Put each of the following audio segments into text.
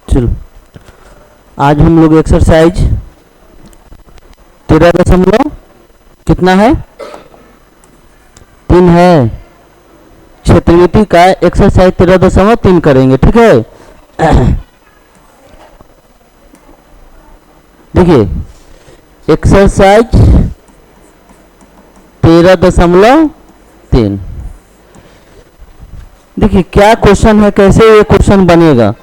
चलो आज हम लोग एक्सरसाइज 13 दशमलव कितना है 3 है क्षेत्रवृत्ति का एक्सरसाइज 13.3 करेंगे। ठीक है, देखिए एक्सरसाइज 13.3 देखिए क्या क्वेश्चन है, कैसे ये क्वेश्चन बनेगा।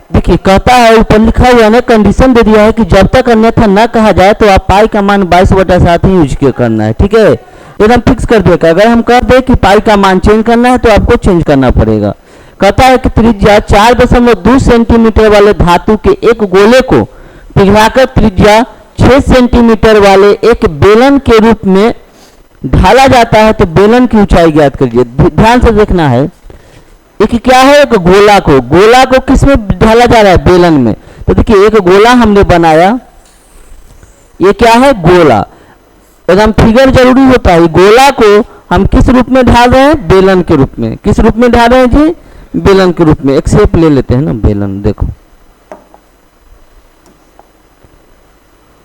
देखिए कहता है ऊपर लिखा हुआ है, कंडीशन दे दिया है कि जब तक अन्यथा ना कहा जाए तो आप पाई का मान 22/7 ही यूज करना है। ठीक है, एकदम फिक्स कर देगा। अगर हम कह दें कि पाई का मान चेंज करना है तो आपको चेंज करना पड़ेगा। कहता है कि त्रिज्या 4.2 सेंटीमीटर वाले धातु के एक गोले को पिघलाकर त्रिज्या 6 सेंटीमीटर वाले एक बेलन के रूप में ढाला जाता है तो बेलन की ऊंचाई ज्ञात करिए। ध्यान से देखना है, एक क्या है, एक गोला को किस में ढाला जा रहा है, बेलन में। तो देखिए एक गोला हमने बनाया, ये क्या है, गोला। एकदम फिगर जरूरी होता है। गोला को हम किस रूप में ढाल रहे हैं, बेलन के रूप में। किस रूप में ढाल रहे हैं जी, बेलन के रूप में। एक शेप ले लेते हैं ना, बेलन। देखो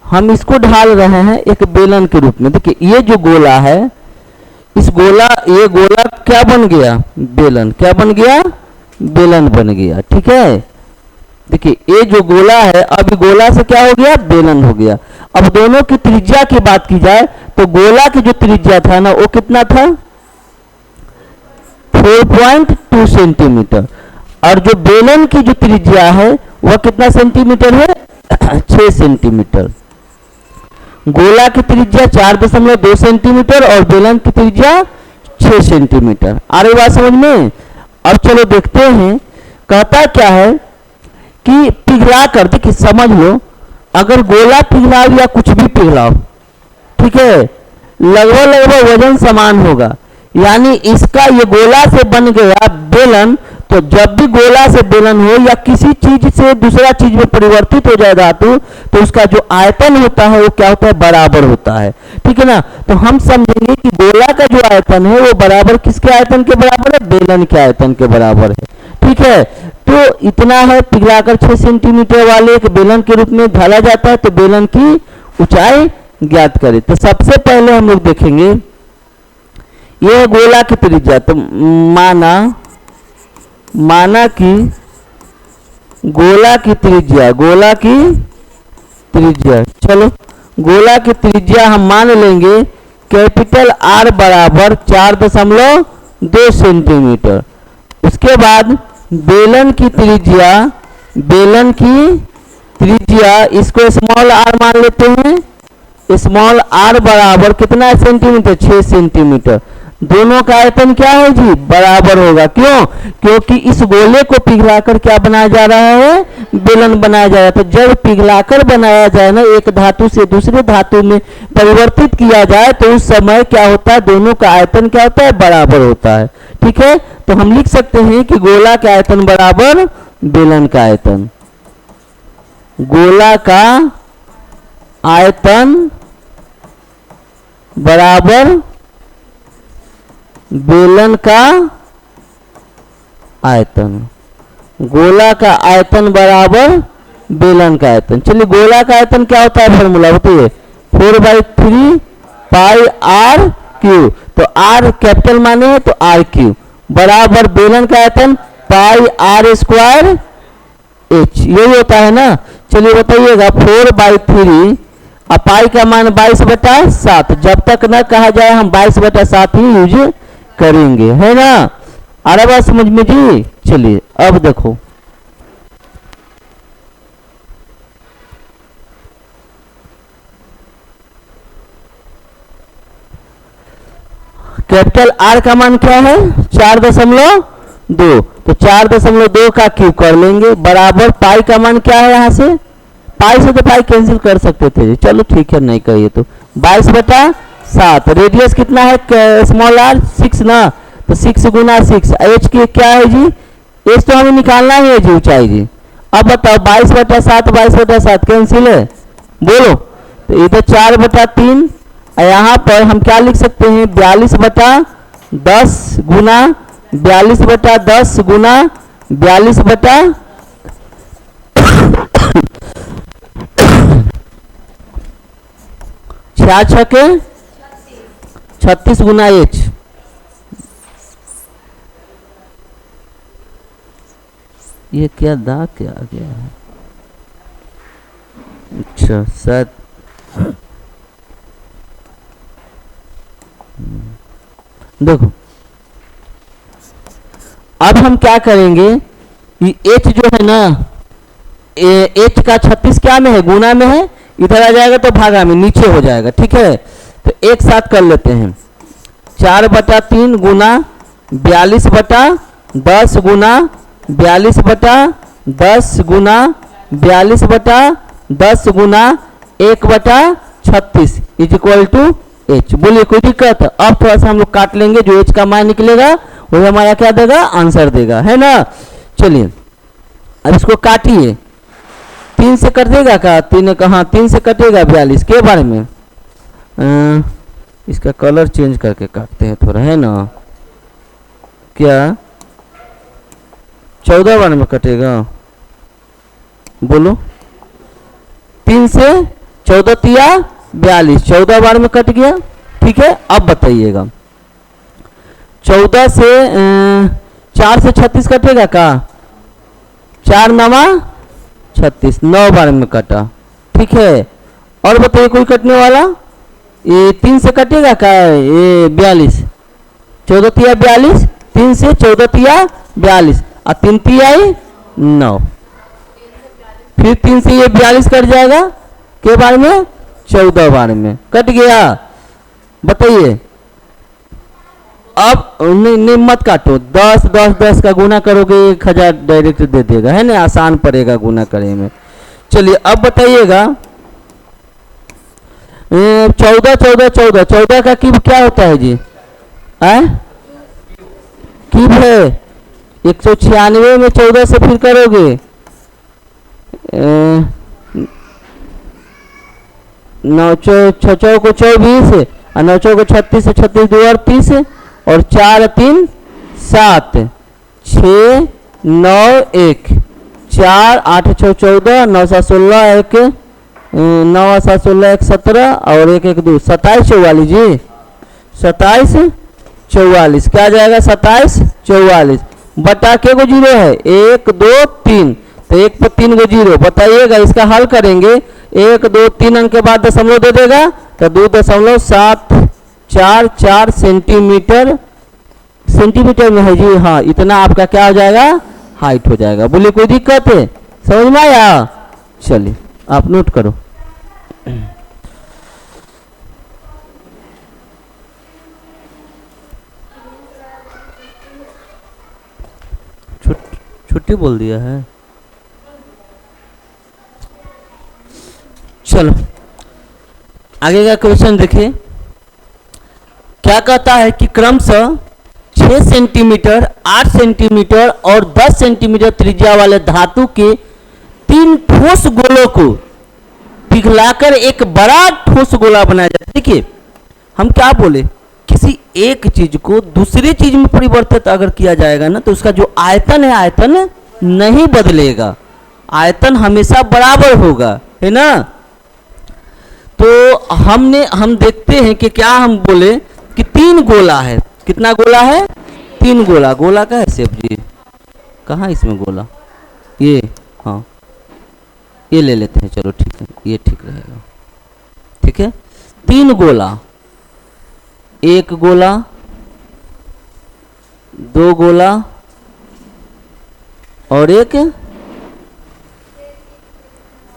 हम इसको ढाल रहे हैं एक बेलन के रूप में। देखिए ये जो गोला है, ये गोला क्या बन गया, बेलन। क्या बन गया, बेलन बन गया। ठीक है, देखिए ये जो गोला है, अब गोला से क्या हो गया, बेलन हो गया। अब दोनों की त्रिज्या की बात की जाए तो गोला की जो त्रिज्या था ना वो कितना था, 4.2 सेंटीमीटर। और जो बेलन की जो त्रिज्या है वह कितना सेंटीमीटर है, 6 सेंटीमीटर। गोला की त्रिज्या 4.2 सेंटीमीटर और बेलन की त्रिज्या 6 सेंटीमीटर। आ रही बात समझ में। अब चलो देखते हैं, कहता क्या है कि पिघला कर, देखिए समझ लो, अगर गोला पिघलाओ या कुछ भी पिघलाओ, ठीक है, लगभग वजन समान होगा। यानी इसका ये गोला से बन गया बेलन, तो जब भी गोला से बेलन हो या किसी चीज से दूसरा चीज में परिवर्तित हो जाए धातु, तो उसका जो आयतन होता है वो क्या होता है, बराबर होता है। ठीक है ना। तो हम समझेंगे कि गोला का जो आयतन है वो बराबर किसके आयतन के बराबर है, बेलन के आयतन के बराबर है। ठीक है, तो इतना है, पिघलाकर 6 सेंटीमीटर वाले एक बेलन के रूप में ढाला जाता है तो बेलन की ऊंचाई ज्ञात करें। तो सबसे पहले हम लोग देखेंगे ये गोला की त्रिज्या। तो माना कि गोला की त्रिज्या, चलो गोला की त्रिज्या हम मान लेंगे कैपिटल R बराबर 4.2 सेंटीमीटर। उसके बाद बेलन की त्रिज्या इसको स्मॉल r मान लेते हैं। स्मॉल r बराबर कितना सेंटीमीटर, 6 सेंटीमीटर। दोनों का आयतन क्या है जी, बराबर होगा। क्यों, क्योंकि इस गोले को पिघलाकर क्या बनाया जा रहा है, बेलन बनाया जा रहा है। तो जब पिघलाकर बनाया जाए ना, एक धातु से दूसरे धातु में परिवर्तित किया जाए, तो उस समय क्या होता है, दोनों का आयतन क्या होता है, बराबर होता है। ठीक है, तो हम लिख सकते हैं कि गोला का आयतन बराबर बेलन का आयतन। गोला का आयतन बराबर बेलन का आयतन। गोला का आयतन बराबर बेलन का आयतन। चलिए गोला का आयतन क्या होता है, फॉर्मूला बताइए, 4/3 पाई r क्यू। तो r कैपिटल माने है तो r क्यू बराबर बेलन का आयतन पाई r स्क्वायर h, यही होता है ना। चलिए बताइएगा, 4/3 और पाई का मान 22/7। जब तक ना कहा जाए हम 22/7 ही यूज करेंगे, है ना। आ रहा बात समझ में जी। चलिए अब देखो, कैपिटल R का मान क्या है, 4.2। तो 4.2 का क्यूब कर लेंगे बराबर पाई का मान क्या है, यहां से पाई से तो पाई कैंसिल कर सकते थे, चलो ठीक है, नहीं करिए तो 22/7। रेडियस कितना है स्मॉल r, 6 ना, तो 6 गुना 6। h की क्या है जी, h तो हमें निकालना ही है जी, ऊंचाई जी। अब बताओ 22/7 कैंसिल है, बोलो। तो इधर 4/3, यहाँ पर हम क्या लिख सकते हैं, 42/10 गुना 42/10 गुना 42/7। 6 छके 36 गुना एच। ये क्या दाग क्या आ गया है? अच्छा शायद देखो, अब हम क्या करेंगे, ये h जो है ना, h का 36 क्या में है, गुना में है, इधर आ जाएगा तो भागा में नीचे हो जाएगा। ठीक है, तो एक साथ कर लेते हैं। 4/3 गुना 42/10 गुना 42/10 गुना 42/10 गुना 1/36 इज इक्वल टू एच। बोलिए कोई दिक्कत? अब थोड़ा सा हम लोग काट लेंगे, जो एच का मान निकलेगा वो हमारा क्या देगा, आंसर देगा, है ना। चलिए अब इसको काटिए। 3 से कट देगा क्या? 3 कहाँ, 3 से कटेगा 42 के बारे में। इसका कलर चेंज करके काटते हैं थोड़ा, है ना। क्या 14 बार में कटेगा? बोलो। 3 से 14 तिया 42, 14 बार में कट गया। ठीक है, अब बताइएगा 14 से 4 से 36 कटेगा का? 4 9 36, 9 बार में कटा। ठीक है, और बताइए कोई कटने वाला? ये 3 से कटेगा का? ये 42, 14 तिया 42, 3 से 14 तिया 42 और 3 तिया 9, फिर 3 से ये 42 कट जाएगा के बार में, 14 बार में कट गया। बताइए अब नहीं मत काटो, 10 10 10 का गुना करोगे 1000 डायरेक्ट दे देगा, है ना, आसान पड़ेगा गुना करने में। चलिए अब बताइएगा 14 14 14 14 का क्यूब क्या होता है जी? क्यूब है 196 में 14 से फिर करोगे 9 6 को 24 और 9 को 36 36 2 और 30 और 4 3 7 6 9 1 4 8 6 14 9 7 16 1 9 7 16 1 17 और 1 1 2 27 44 जी, 27 44 क्या जाएगा? 27 44 बटा के को जीरो है 1 2 3, तो 1 पर 3 को जीरो। बताइएगा इसका हल करेंगे, 1 2 3 अंक के बाद दशमलव दे देगा तो 2.744 सेंटीमीटर, सेंटीमीटर में है जी। हाँ, इतना आपका क्या हो जाएगा? हाइट हो जाएगा। बोलिए कोई दिक्कत है? समझ में आया? चलिए आप नोट करो। छुट्टी बोल दिया है। चलो आगे का क्वेश्चन देखिए, क्या कहता है कि क्रमशः 6 सेंटीमीटर 8 सेंटीमीटर और 10 सेंटीमीटर त्रिज्या वाले धातु के 3 ठोस गोलों को पिघलाकर एक बड़ा ठोस गोला बनाया जाता है। देखिए हम क्या बोले, किसी एक चीज को दूसरी चीज में परिवर्तित अगर किया जाएगा ना, तो उसका जो आयतन है, आयतन नहीं बदलेगा, आयतन हमेशा बराबर होगा, है ना। तो हम देखते हैं कि क्या हम बोले कि 3 गोला है। कितना गोला है? 3 गोला। गोला का है शेप जी, कहाँ इसमें गोला? ये, हाँ ये ले लेते हैं, चलो ठीक है, ये ठीक रहेगा। ठीक है, 3 गोला, 1 गोला 2 गोला और 1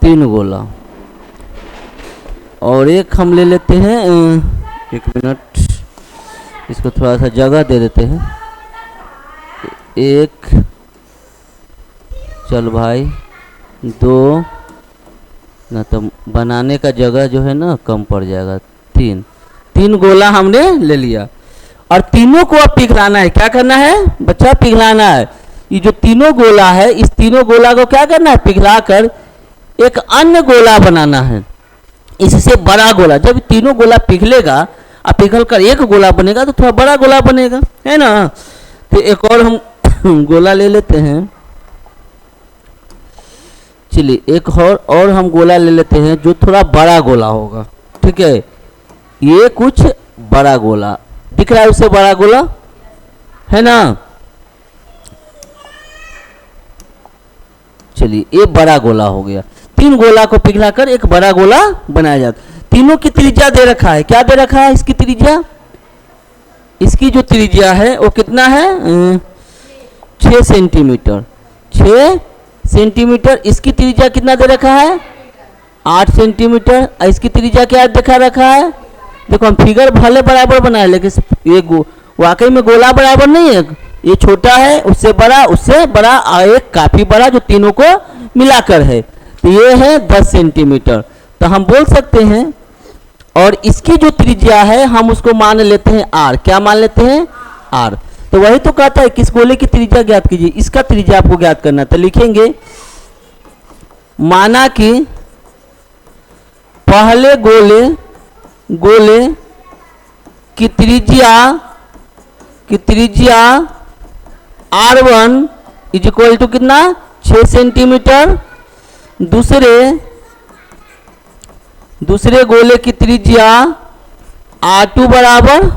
3 गोला, और एक हम ले लेते हैं, 1 मिनट इसको थोड़ा सा जगह दे देते हैं। 1 चल भाई, 2 ना तो बनाने का जगह जो है ना कम पड़ जाएगा, 3 गोला हमने ले लिया और तीनों को अब पिघलाना है। क्या करना है बच्चा? पिघलाना है। ये जो तीनों गोला है, इस तीनों गोला को क्या करना है? पिघलाकर एक अन्य गोला बनाना है, इससे बड़ा गोला। जब तीनों गोला पिघलेगा और पिघल कर एक गोला बनेगा तो थोड़ा बड़ा गोला बनेगा, है ना। तो एक और हम गोला ले लेते हैं। चलिए एक और हम गोला ले लेते हैं जो थोड़ा बड़ा गोला होगा। ठीक है, ये कुछ बड़ा गोला दिख रहा है, उससे बड़ा गोला है ना। चलिए ये बड़ा गोला हो गया। 3 गोला को पिघलाकर एक बड़ा गोला बनाया जाता है। तीनों की त्रिज्या दे रखा है, क्या दे रखा है इसकी त्रिज्या, इसकी जो त्रिज्या है वो कितना है 6 सेंटीमीटर, 6 सेंटीमीटर। इसकी त्रिज्या कितना दे रखा है 8 सेंटीमीटर। इसकी त्रिज्या क्या दिखा रखा है, देखो हम फिगर भले बराबर बनाए लेकिन ये वाकई में गोला बराबर नहीं है, ये छोटा है उससे बड़ा और एक काफी बड़ा जो तीनों को मिलाकर है, तो ये है 10 सेंटीमीटर। तो हम बोल सकते हैं, और इसकी जो त्रिज्या है हम उसको मान लेते हैं r, क्या मान लेते हैं r। तो वही तो कहता है किस गोले की त्रिज्या ज्ञात कीजिए, इसका त्रिज्या आपको ज्ञात करना। तो लिखेंगे माना कि पहले गोले की त्रिज्या r1 इज इक्वल टू कितना 6 सेंटीमीटर। दूसरे गोले की त्रिज्या r2 बराबर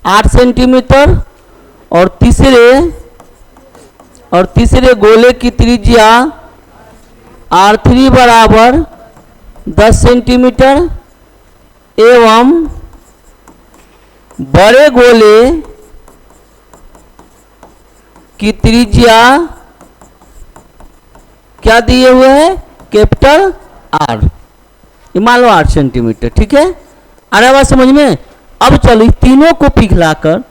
8 सेंटीमीटर, और तीसरे गोले की त्रिज्या r3 बराबर 10 सेंटीमीटर, एवं बड़े गोले की त्रिज्या क्या दिए हुए है कैपिटल R, ये मान लो 8 सेंटीमीटर। ठीक है, आ रहा बात समझ में। अब चलो इस तीनों को पिघलाकर,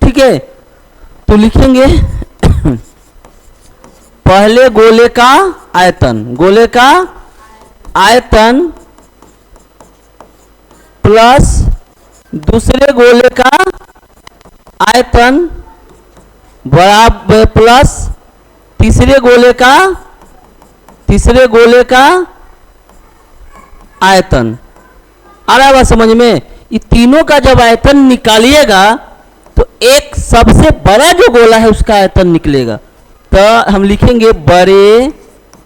ठीक है, तो लिखेंगे पहले गोले का आयतन प्लस दूसरे गोले का आयतन बराबर प्लस तीसरे गोले का आयतन। आ रहा है बात समझ में। ये तीनों का जब आयतन निकालिएगा तो एक सबसे बड़ा जो गोला है उसका आयतन निकलेगा। तो हम लिखेंगे बड़े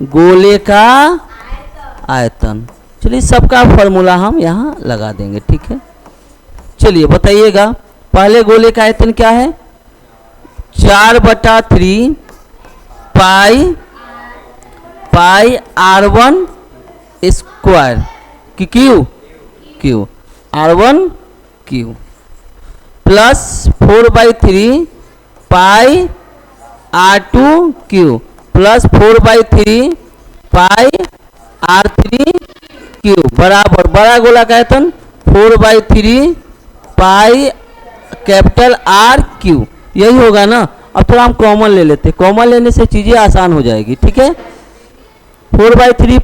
गोले का आयतन। चलिए सबका फॉर्मूला हम यहाँ लगा देंगे, ठीक है। चलिए बताइएगा पहले गोले का आयतन क्या है 4/3 पाई r1 स्क्वायर की क्यू r1 क्यू प्लस 4/3 पाई r2 क्यू प्लस 4/3 पाई r3 क्यू बराबर बड़ा गोला का आयतन 4/3 पाई कैपिटल R क्यू, यही होगा ना। अब थोड़ा हम कॉमन ले लेते हैं, कॉमन लेने से चीजें आसान हो जाएगी, ठीक है। 4/3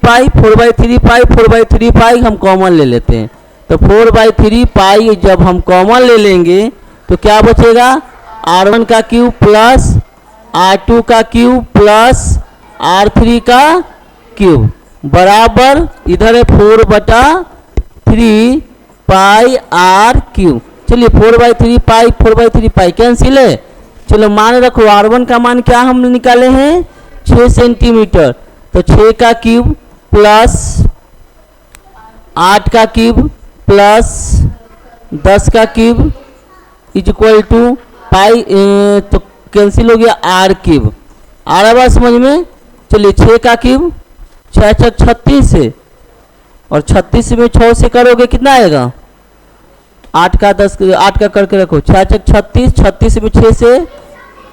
पाई हम कॉमन ले लेते हैं, तो 4/3 पाई जब हम कॉमन ले लेंगे तो क्या बचेगा r1 का क्यूब प्लस r2 का क्यूब प्लस r3 का क्यूब बराबर इधर है 4/3 पाई r क्यूब। चलिए 4/3 पाई कैंसिल है। चलो मान रखो r1 का मान क्या हम निकाले हैं 6 सेंटीमीटर, तो 6 का क्यूब प्लस 8 का क्यूब प्लस 10 का क्यूब इज इक्वल टू पाई, तो कैंसिल हो गया r क्यूब। आ रहा बात समझ में। चलिए 6 का क्यूब 6 छक 36 है, और 36 में 6 से करोगे कितना आएगा 8 का करके रखो 6 छक 36, 36 में 6 से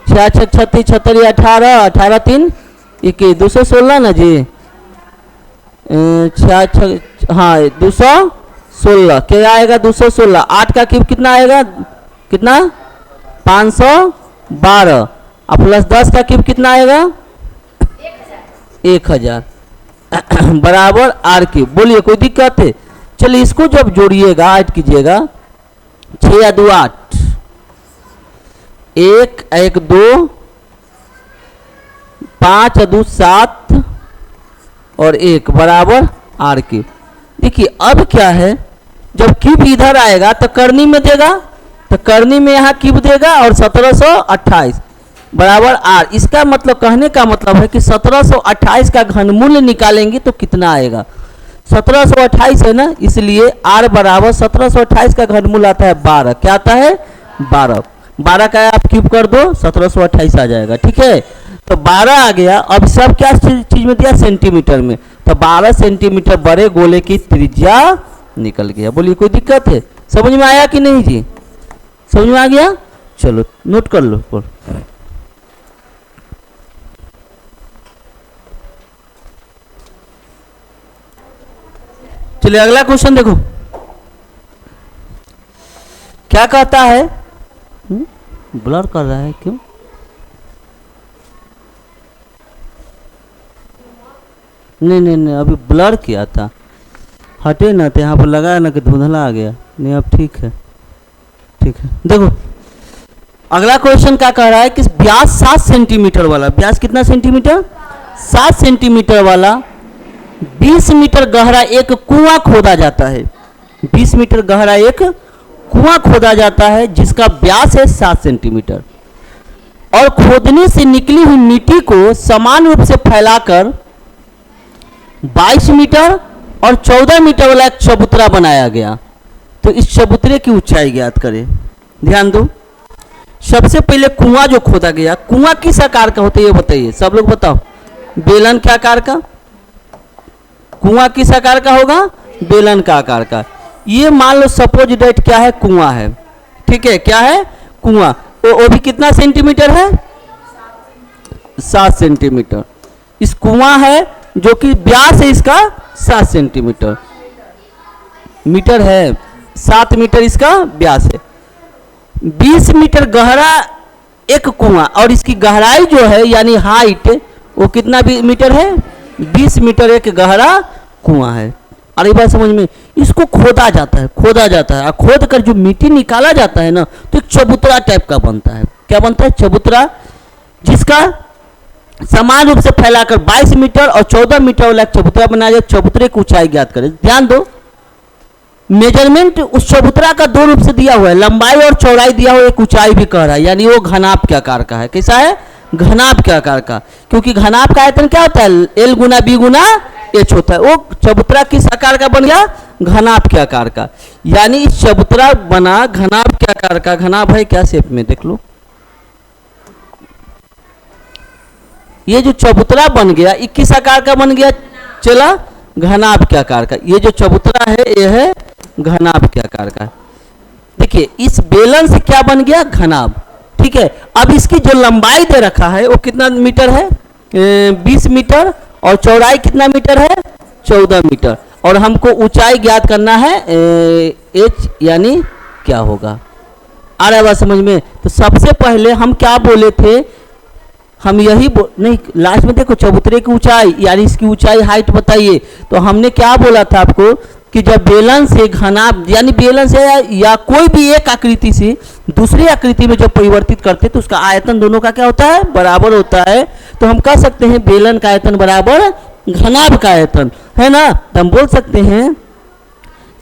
6 छक 36, 36 18, 18 3 21 216 ना जी, 6 छक हाँ 216 क्या आएगा 216। 8 का क्यूब कितना आएगा कितना 512, और प्लस 10 का क्यूब कितना आएगा 1000 बराबर r क्यूब। बोलिए कोई दिक्कत है। चलिए इसको जब जोड़िएगा ऐड कीजिएगा 6 या 2 8, 1 1 2, 5 या 2 7 और 1 बराबर r क्यूब। देखिए अब क्या है जब क्यूब इधर आएगा तो करनी में देगा, तो करनी में यहाँ क्यूब देगा और 1728 बराबर r। इसका मतलब कहने का मतलब है कि 1728 का घनमूल निकालेंगे तो कितना आएगा 1728 है ना, इसलिए r बराबर 1728 का घनमूल आता है 12। क्या आता है? 12। 12 का आप क्यूब कर दो 1728 आ जाएगा। ठीक है, तो 12 आ गया। अब सब क्या चीज में दिया? सेंटीमीटर में। तो 12 सेंटीमीटर बड़े गोले की त्रिज्या निकल गया। बोलिए कोई दिक्कत है? समझ में आया कि नहीं जी? समझ में आ गया? चलो नोट कर लो। चलिए अगला क्वेश्चन देखो, क्या कहता है? ब्लर कर रहा है क्यों? नहीं, अभी ब्लर किया था, हटे ना, तो यहाँ पर लगा ना कि धुंधला आ गया। नहीं अब ठीक है, ठीक है। देखो अगला क्वेश्चन क्या कह रहा है कि व्यास 7 सेंटीमीटर वाला, व्यास कितना सेंटीमीटर? 7 सेंटीमीटर वाला 20 मीटर गहरा एक कुआं खोदा जाता है। 20 मीटर गहरा एक कुआं खोदा जाता है जिसका व्यास है 7 सेंटीमीटर, और खोदने से निकली हुई मिट्टी को समान रूप से फैलाकर 22 मीटर और 14 मीटर वाला एक चबूतरा बनाया गया। तो इस चबूतरे की ऊंचाई ज्ञात करें। ध्यान दो, सबसे पहले कुआं जो खोदा गया, कुआं किस आकार का होता है ये बताइए, सब लोग बताओ। बेलन के आकार का। कुआं किस आकार का होगा? बेलन का आकार का। ये मान लो सपोज डेट क्या है? कुआं है। ठीक है, क्या है? कुआं। वो भी कितना सेंटीमीटर है? 7 सेंटीमीटर। इस कुआं है जो कि व्यास है इसका 7 सेंटीमीटर। मीटर है 7 मीटर इसका व्यास है। 20 मीटर गहरा एक कुआं, और इसकी गहराई जो है यानी हाइट वो कितना मीटर है? 20 मीटर एक गहरा कुआं है। और ये बात समझ में, इसको खोदा जाता है, खोदा जाता है, और खोद कर जो मिट्टी निकाला जाता है ना, तो एक चबूतरा टाइप का बनता है। क्या बनता है? चबूतरा, जिसका समान रूप से फैलाकर 22 मीटर और 14 मीटर वाला चबूतरा बनाया जाए। चबूतरे की ऊंचाई ज्ञात करें। ध्यान दो, मेजरमेंट उस चबूतरा का 2 रूप से दिया हुआ है, लंबाई और चौड़ाई दिया हुआ है, एक ऊंचाई भी कह रहा है, यानी वो घनाभ के आकार का है। कैसा है? घनाभ के आकार का। क्योंकि घनाभ का आयतन क्या होता है? L गुना B गुना H होता है। वो चबूतरा किस आकार का बन गया? घनाभ के आकार का। यानी इस चबूतरा बना घनाभ के आकार का। घनाभ है क्या शेप में? देख लो, ये जो चबूतरा बन गया ये किस आकार का बन गया? चला, घनाभ के आकार का। ये जो चबूतरा है ये है घनाभ के आकार का। देखिए इस बेलन से क्या बन गया? घनाभ। ठीक है, अब इसकी जो लंबाई दे रखा है वो कितना मीटर है? 20 मीटर, और चौड़ाई कितना मीटर है? 14 मीटर, और हमको ऊंचाई ज्ञात करना है H, यानी क्या होगा? आ रहा है बात समझ में? तो सबसे पहले हम क्या बोले थे? हम यही नहीं, लास्ट में देखो चबूतरे की ऊंचाई, यानी इसकी ऊंचाई हाइट बताइए। तो हमने क्या बोला था आपको कि जब बेलन से घनाभ, यानी बेलन से या कोई भी एक आकृति से दूसरी आकृति में जब परिवर्तित करते तो उसका आयतन दोनों का क्या होता है? बराबर होता है। तो हम कह सकते हैं बेलन का आयतन बराबर घनाभ का आयतन, है ना? तो हम बोल सकते हैं।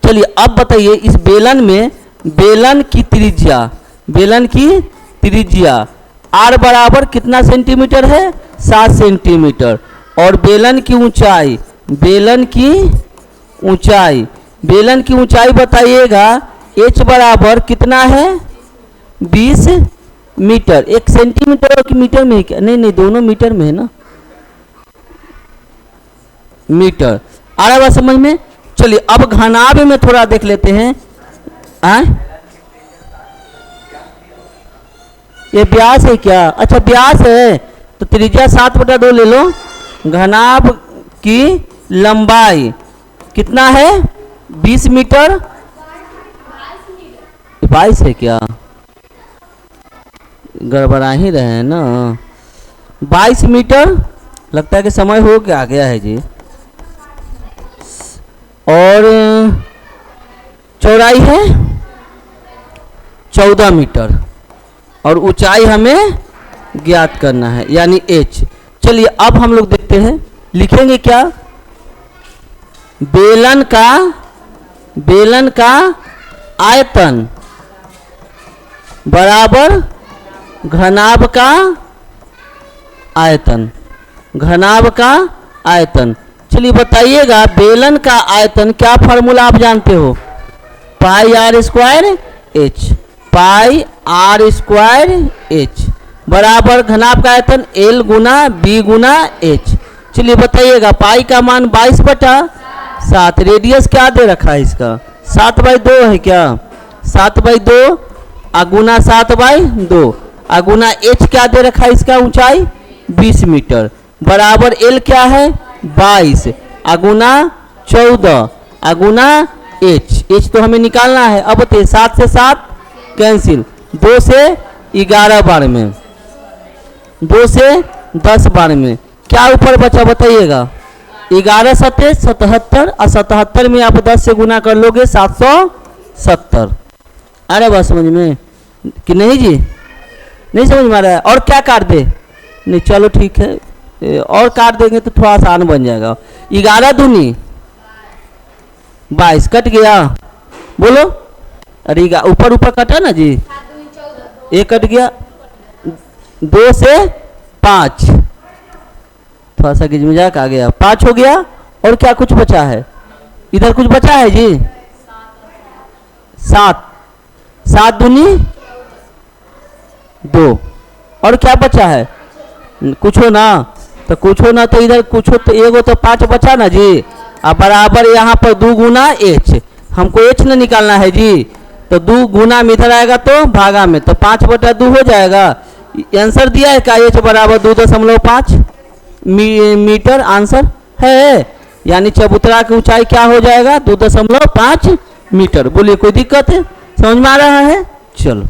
चलिए अब बताइए, इस बेलन में बेलन की त्रिज्या, बेलन की त्रिज्या r बराबर कितना सेंटीमीटर है? 7 सेंटीमीटर। और बेलन की ऊंचाई, बेलन की ऊंचाई, बेलन की ऊंचाई बताइएगा। h बराबर कितना है? 20 मीटर। एक सेंटीमीटर और मीटर में है क्या? नहीं, दोनों मीटर में है ना, मीटर। आ रहा है समझ में? चलिए अब घनाभ में थोड़ा देख लेते हैं। ये व्यास है क्या? अच्छा व्यास है, तो त्रिज्या 7/2 ले लो। घनाभ की लंबाई कितना है? 20 मीटर। 22 है क्या? गड़बड़ा ही रहे हैं ना। 22 मीटर, लगता है कि समय हो गया है जी। और चौड़ाई है 14 मीटर, और ऊंचाई हमें ज्ञात करना है यानी h। चलिए अब हम लोग देखते हैं, लिखेंगे क्या? बेलन का आयतन बराबर घनाभ का आयतन, घनाभ का आयतन। चलिए बताइएगा बेलन का आयतन, क्या फार्मूला आप जानते हो? Pi R square H, pi R square H बराबर घनाभ का आयतन एल गुना बी गुना एच। चलिए बताइएगा पाई का मान 22/7, रेडियस क्या दे रखा है इसका? 7/2 है क्या? 7/2 अगुना 7/2 अगुना एच क्या दे रखा है इसका? ऊंचाई 20 मीटर बराबर एल क्या है? 22 अगुना 14 अगुना एच। एच तो हमें निकालना है। अब बताइए 7 से 7 कैंसिल, 2 से 11 बार में, 2 से 10 बार में क्या ऊपर बचा बताइएगा? 11 7 77 और 77 में आप 10 से गुना कर लोगे 770। अरे बात समझ में कि नहीं जी? नहीं समझ में आ रहा है? और क्या काट दे? नहीं चलो ठीक है, और काट देंगे तो थोड़ा आसान बन जाएगा। 11 दूनी 22 कट गया, बोलो। अरे ऊपर ऊपर कटा ना जी, एक कट गया, 2 से 5 थोड़ा सा गिज मजाक आ गया, 5 हो गया। और क्या कुछ बचा है? इधर कुछ बचा है जी? 7 7 दूनी 2 और क्या बचा है? कुछ हो ना, तो कुछ हो ना, तो इधर कुछ हो तो एगो तो 5 बचा ना जी। अब बराबर यहाँ पर 2 गुना एच, हमको एच न निकालना है जी, तो 2 गुना में इधर आएगा तो भागा में, तो 5/2 हो जाएगा। आंसर दिया है का? एच बराबर 2.5 मीटर आंसर है, यानी चबूतरा की ऊंचाई क्या हो जाएगा? 2.5 मीटर। बोलिए कोई दिक्कत है? समझ में आ रहा है? चलो।